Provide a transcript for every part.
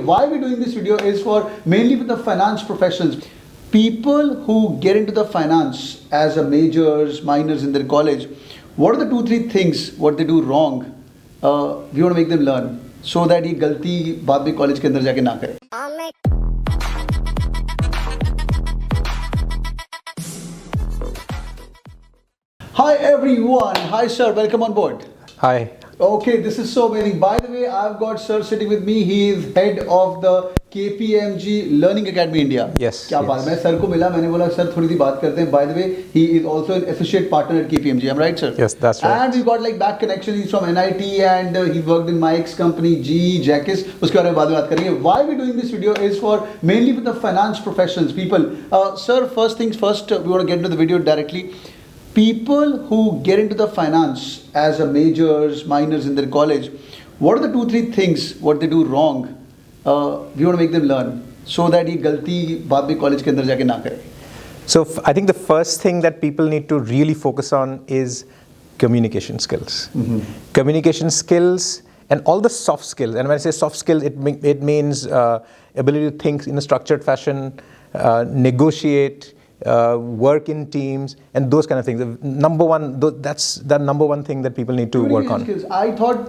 Why we're doing this video is for mainly with the finance professionals. People who get into the finance as a majors, minors in their college, what are the 2-3 things what they do wrong? We want to make them learn so that ये गलती बाद में college के अंदर जाके ना करें. Hi everyone. Hi sir. Welcome on board. Hi. Okay, this is so amazing. By the way, I've got sir sitting with me. He is head of the KPMG Learning Academy India. Yes. क्या बात है? मैं sir को मिला, मैंने बोला sir थोड़ी सी बात करते हैं. By the way, he is also an associate partner at KPMG. I'm right, sir? Yes, that's right. And we've got like back connection. He's from NIT and he worked in my ex company JBIMS. उसके बारे में बाद में बात करेंगे. Why we're doing this video is for mainly with the finance professionals, people. Sir, first things first, we want to get into the video directly. People who get into the finance as a majors, minors in their college, what are the 2-3 things what they do wrong? We want to make them learn so that ये गलती बाद में college के अंदर जाके ना करें. So I think the first thing that people need to really focus on is communication skills. Mm-hmm. Communication skills and all the soft skills. And when I say soft skills, it means ability to think in a structured fashion, negotiate, work in teams, and those kind of things. Number one, that's the number one thing that people need to work on. Skills. I thought,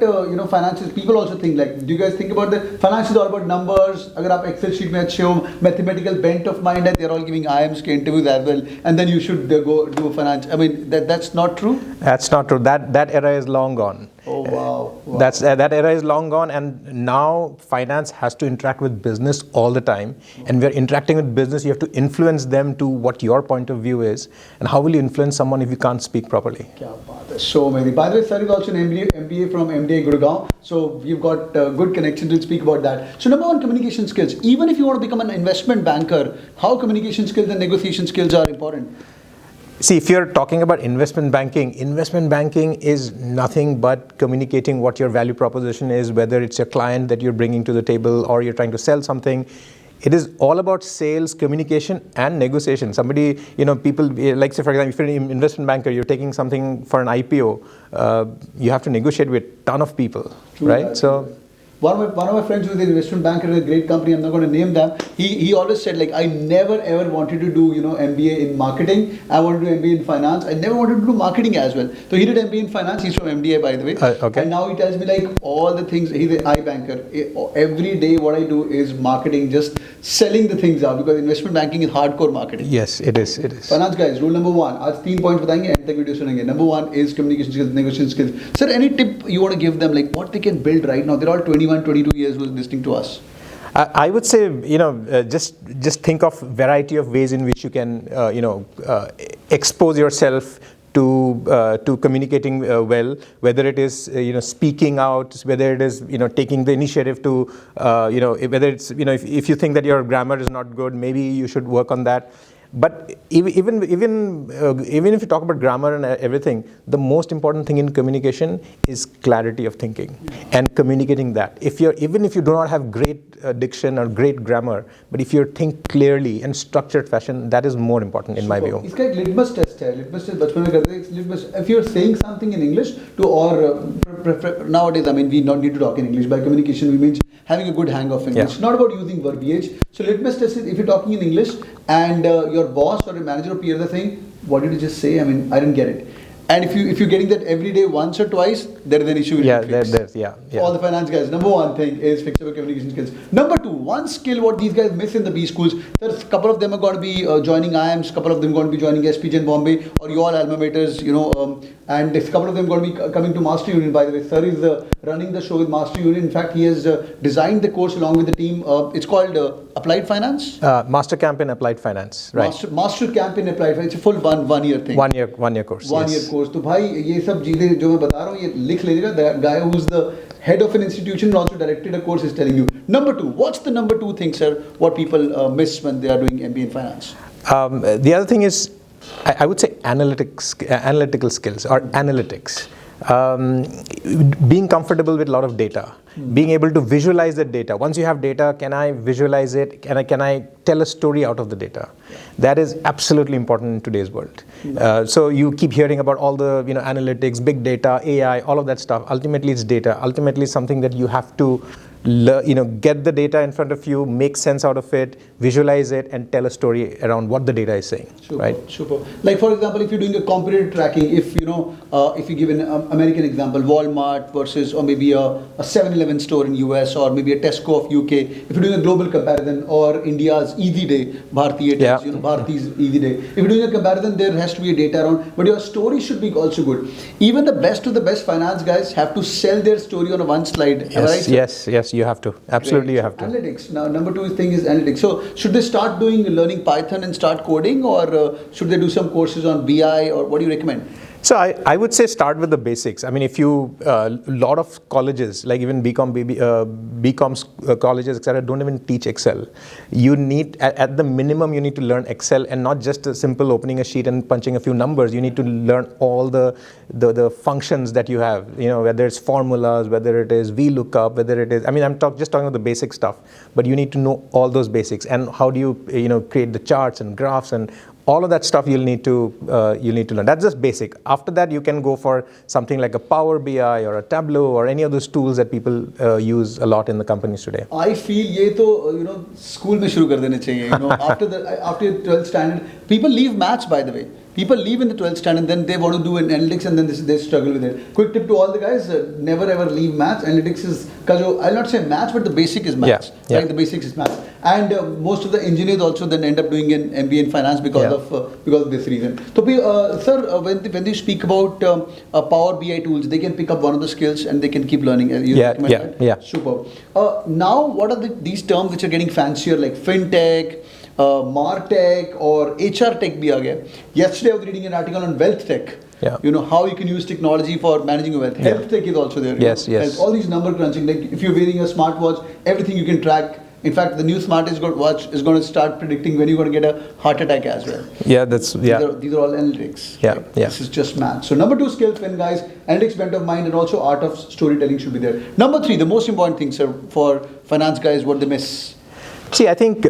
finances, people also think like, do you guys think about the finance is all about numbers? अगर आप Excel sheet में अच्छे हो, mathematical bent of mind है, they're all giving IIMs के interviews as well, and then you should go do finance. I mean, that's not true? That's not true. That era is long gone. Oh wow! That era is long gone, and now finance has to interact with business all the time. And we're interacting with business. You have to influence them to what your point of view is, and how will you influence someone if you can't speak properly? क्या बात है, so many. By the way, sir is also an MBA from MBA Gurgaon, so we've got good connection to speak about that. So number one, communication skills. Even if you want to become an investment banker, how communication skills and negotiation skills are important? See, if you're talking about investment banking is nothing but communicating what your value proposition is, whether it's your client that you're bringing to the table or you're trying to sell something. It is all about sales, communication, and negotiation. Somebody, people, like say for example, if you're an investment banker, you're taking something for an IPO, you have to negotiate with a ton of people, true, right? That, so. One of my friends who is an investment banker at a great company, I'm not going to name them, he always said like, I never ever wanted to do MBA in marketing. I wanted to do MBA in finance. I never wanted to do marketing as well. So he did MBA in finance. He's from MBA, by the way. Okay. And now he tells me like all the things. He's an iBanker. Every day what I do is marketing, just selling the things out, because investment banking is hardcore marketing. Yes, it is. Finance guys, rule number 1. आज 3 points बताएंगे, end तक video सुनेंगे. Number 1 is communication skills, negotiation skills. Sir, any tip you want to give them, like what they can build right now? They're all 21, 22 years who's listening to us. I would say, just think of variety of ways in which you can, expose yourself to communicating well, whether it is speaking out, whether it is taking the initiative to whether it's if you think that your grammar is not good, maybe you should work on that. But even if you talk about grammar and everything, the most important thing in communication is clarity of thinking and communicating that. Even if you do not have great diction or great grammar, but if you think clearly in structured fashion, that is more important in my view. इसका एक litmus test है. Litmus test बचपन में करते हैं. Litmus. If you're saying something in English nowadays, I mean, we don't need to talk in English. By communication, we mean having a good hang of English. Yeah. It's not about using verbiage. So litmus test is if you're talking in English and your boss or your manager or peer are saying, what did you just say? I mean, I didn't get it. And if you're getting that every day once or twice, there is an issue with all the finance guys. Number 1 thing is fix your communication skills. Number 2, one skill what these guys miss in the B schools. There's a couple of them are going to be joining IIMs, couple of them going to be joining SPJain Bombay or your alma maters, and a couple of them going to be coming to Master Union. By the way, sir is running the show with Master Union. In fact, he has designed the course along with the team. It's called Applied Finance. Mastercamp in Applied Finance, right? Mastercamp in Applied Finance. It's a full one year thing. 1 year course. 1 year course. तो भाई ये सब चीजें जो मैं बता रहा हूँ ये लिख लीजिएगा. The guy who's the head of an institution and also directed a course is telling you. Number 2. What's the number 2 thing, sir? What people miss when they are doing MBA in finance? The other thing is, I would say analytical skills or analytics. Being comfortable with a lot of data, being able to visualize the data. Once you have data, can I visualize it? Can I tell a story out of the data? That is absolutely important in today's world. So you keep hearing about all the analytics, big data, AI, all of that stuff. Ultimately, it's data. Ultimately, it's something that you have to get the data in front of you, make sense out of it, visualize it, and tell a story around what the data is saying. Super, right? super. Like for example, if you're doing a competitive tracking, if if you give an American example, Walmart versus or maybe a 7-Eleven store in US or maybe a Tesco of UK. If you're doing a global comparison or India's Easy Day, Bhartiya Yeah. Bharti's Easy Day. If you're doing a comparison, there has to be a data around, but your story should be also good. Even the best of the best finance guys have to sell their story on a one slide. Yes, Right? yes, you have to. Absolutely, Great. you have to. Analytics. Now, number two thing is analytics. So, should they start learning Python and start coding, or should they do some courses on BI, or what do you recommend? So I would say start with the basics. I mean, if you, lot of colleges, like even BCom colleges, etc., don't even teach Excel. You need, at the minimum, you need to learn Excel, and not just a simple opening a sheet and punching a few numbers. You need to learn all the functions that you have, whether it's formulas, whether it is VLOOKUP, whether it is, I mean, I'm just talking about the basic stuff, but you need to know all those basics, and how do you, create the charts and graphs and all of that stuff you'll need to learn. That's just basic. After that, you can go for something like a Power BI or a Tableau or any of those tools that people use a lot in the companies today. I feel ये तो school में शुरू कर देने चाहिए. After 12th standard, people leave maths, by the way. People leave in the 12th standard and then they want to do an analytics and then they struggle with it. Quick tip to all the guys, never ever leave maths. Analytics is, I'll not say maths, but the basic is maths. Yeah. Right? The basics is maths. And most of the engineers also then end up doing an MBA in finance because of this reason. So, sir, when they speak about Power BI tools, they can pick up one of the skills and they can keep learning. Yeah. Super. Now, what are these terms which are getting fancier, like fintech, Martech or HR tech bhi aa gaya. Yesterday I was reading an article on wealth tech. Yeah. How you can use technology for managing your wealth. Health tech is also there. Yes. Health, all these number crunching. Like if you're wearing a smartwatch, everything you can track. In fact, the new watch is going to start predicting when you're going to get a heart attack as well. Yeah, these are all analytics. Yeah, right? yeah. This is just math. So number 2 skills, guys, analytics, bent of mind, and also art of storytelling should be there. Number 3, the most important thing, sir, for finance guys, what they miss. See, I think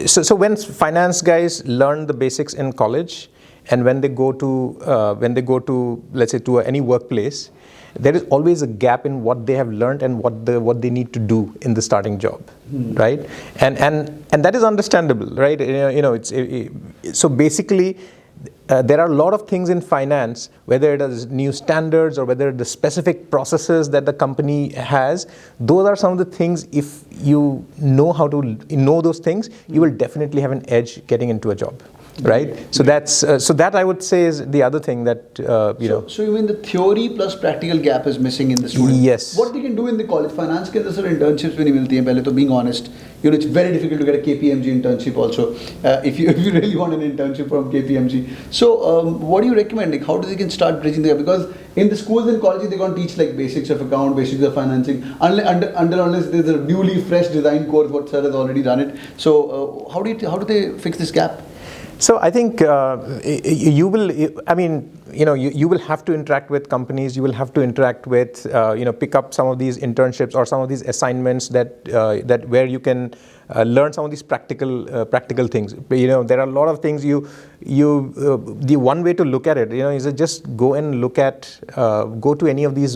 so when finance guys learn the basics in college, and when they go to let's say to any workplace, there is always a gap in what they have learned and what they need to do in the starting job, right? And that is understandable, right? So basically, there are a lot of things in finance, whether it is new standards or whether the specific processes that the company has. Those are some of the things, if you know how to know those things, you will definitely have an edge getting into a job. Right, so that I would say is the other thing that So you mean the theory plus practical gap is missing in the student? Yes. What they can do in the college? Finance के अंदर sir internships भी नहीं मिलती हैं पहले तो, being honest. It's very difficult to get a KPMG internship also. If you really want an internship from KPMG. So what do you recommend? Like how do they can start bridging the gap? Because in the schools and colleges they're going to teach like basics of account, basics of financing. Unless there's a newly fresh design course, what sir has already done it. So how do they fix this gap? So I think you will have to interact with companies. You will have to interact with, pick up some of these internships or some of these assignments that where you can learn some of these practical things. There are a lot of things. The one way to look at it, is just go and go to any of these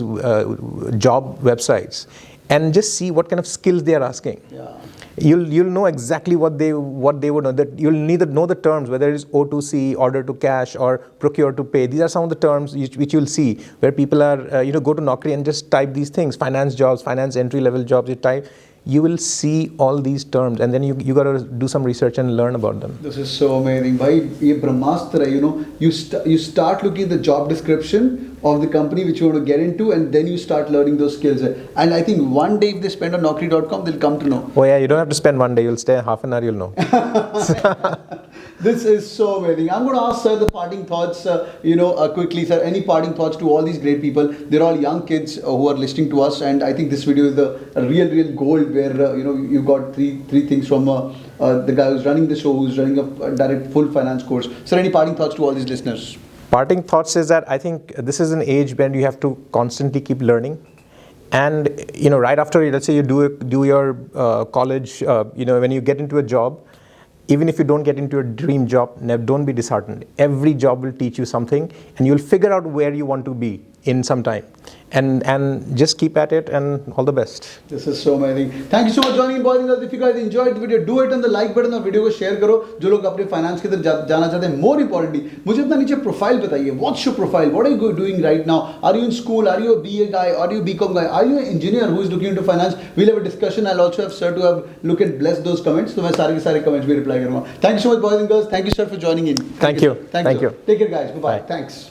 job websites and just see what kind of skills they are asking. Yeah. You'll know exactly what they would know. That you'll neither know the terms, whether it is O2C, order to cash, or procure to pay. These are some of the terms which you'll see where people are go to Naukri and just type these things, finance jobs, finance entry level jobs. You type, you will see all these terms, and then you got to do some research and learn about them. This is so amazing. Bhai, ye brahmastra hai, you start looking at the job description of the company which you want to get into, and then you start learning those skills. And I think one day if they spend on Naukri.com, they'll come to know. Oh yeah, you don't have to spend one day. You'll stay half an hour. You'll know. This is so amazing. I'm going to ask sir the parting thoughts, quickly, sir. Any parting thoughts to all these great people? They're all young kids who are listening to us, and I think this video is a real gold where you got three things from the guy who's running the show, who's running a direct full finance course. Sir, any parting thoughts to all these listeners? Parting thoughts is that I think this is an age when you have to constantly keep learning. And right after, let's say you do your college, when you get into a job, even if you don't get into a dream job, don't be disheartened. Every job will teach you something, and you'll figure out where you want to be in some time. and just keep at it, and all the best. This is so amazing. Thank you so much for joining in, boys and girls. If you guys enjoyed the video, do it on the like button और video को share करो जो लोग अपने finance की तरफ जाना चाहते हैं. More importantly, मुझे अपना नीचे प्रोफाइल बताइए. What's your profile? What are you doing right now? Are you in school? Are you a BA guy? Are you a BCom guy? Are you an engineer who is looking into finance? We'll have a discussion. I'll also have sir to have look and bless those comments. तो मैं सारे के सारे comments भी reply करूँगा. Thank you so much, boys and girls. Thank you, sir, for joining in. Thank you. Thank you. Take care, guys. Bye-bye. Bye. Thanks.